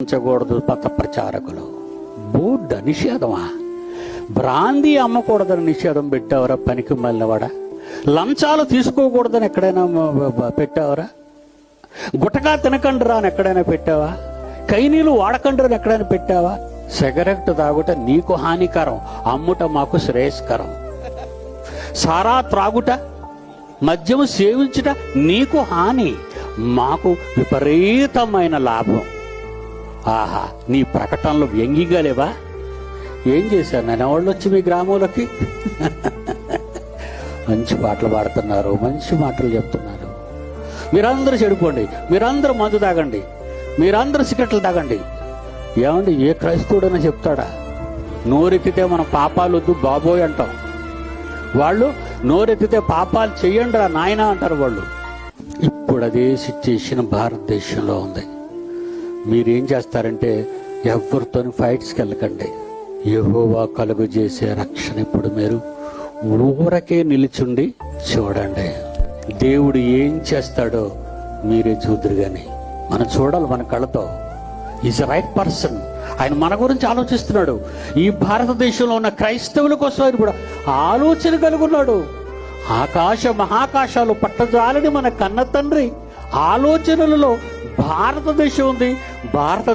ఉంచకూడదు పథ ప్రచారకులు. Board నిషేధమా? Brandy అమ్మకూడదని నిషేధం పెట్టావరా పనికి మళ్ళీవాడా? లంచాలు తీసుకోకూడదని ఎక్కడైనా పెట్టావరా? గుటకా తినకండి రా అని ఎక్కడైనా పెట్టావా? కైనీలు వాడకండి అని ఎక్కడైనా పెట్టావా? సిగరెట్ తాగుట నీకు హానికరం, అమ్ముట మాకు శ్రేయస్కరం. సారా త్రాగుట, మద్యము సేవించుట నీకు హాని, మాకు విపరీతమైన లాభం. ఆహా, నీ ప్రకటనలు వ్యంగ్యంగా లేవా? ఏం చేశారు నేను వాళ్ళు వచ్చి మీ గ్రామంలోకి? మంచి పాటలు పాడుతున్నారు, మంచి మాటలు చెప్తున్నారు. మీరందరూ చెడిపోండి, మీరందరూ మందు తాగండి, మీరందరూ సిగరెట్లు తాగండి. ఏమండి, ఏ క్రైస్తవుడైనా చెప్తాడా? నోరెత్తితే మన పాపాలు వద్దు బాబోయ్ అంటాం. వాళ్ళు నోరెత్తితే పాపాలు చెయ్యండి రా నాయన అంటారు వాళ్ళు. ఇప్పుడు అదే సిచ్యుయేషన్ భారతదేశంలో ఉంది. మీరేం చేస్తారంటే ఎవరితోని ఫైట్స్కి వెళ్ళకండి. యెహోవా కలుగు చేసే రక్షణ ఇప్పుడు మీరు ఊరకే నిలిచుండి చూడండి. దేవుడు ఏం చేస్తాడో మీరే చూదురు. కానీ మనం చూడాలి మన కళ్ళతో. Is a right person. ఆయన మన గురించి ఆలోచిస్తున్నాడు. ఈ భారతదేశంలో ఉన్న క్రైస్తవుల కోసం ఆయన కూడా ఆలోచన కలుగున్నాడు. ఆకాశ మహాకాశాలు పట్టజాలని మన కన్న తండ్రి ఆలోచనలలో భారతదేశం ఉంది.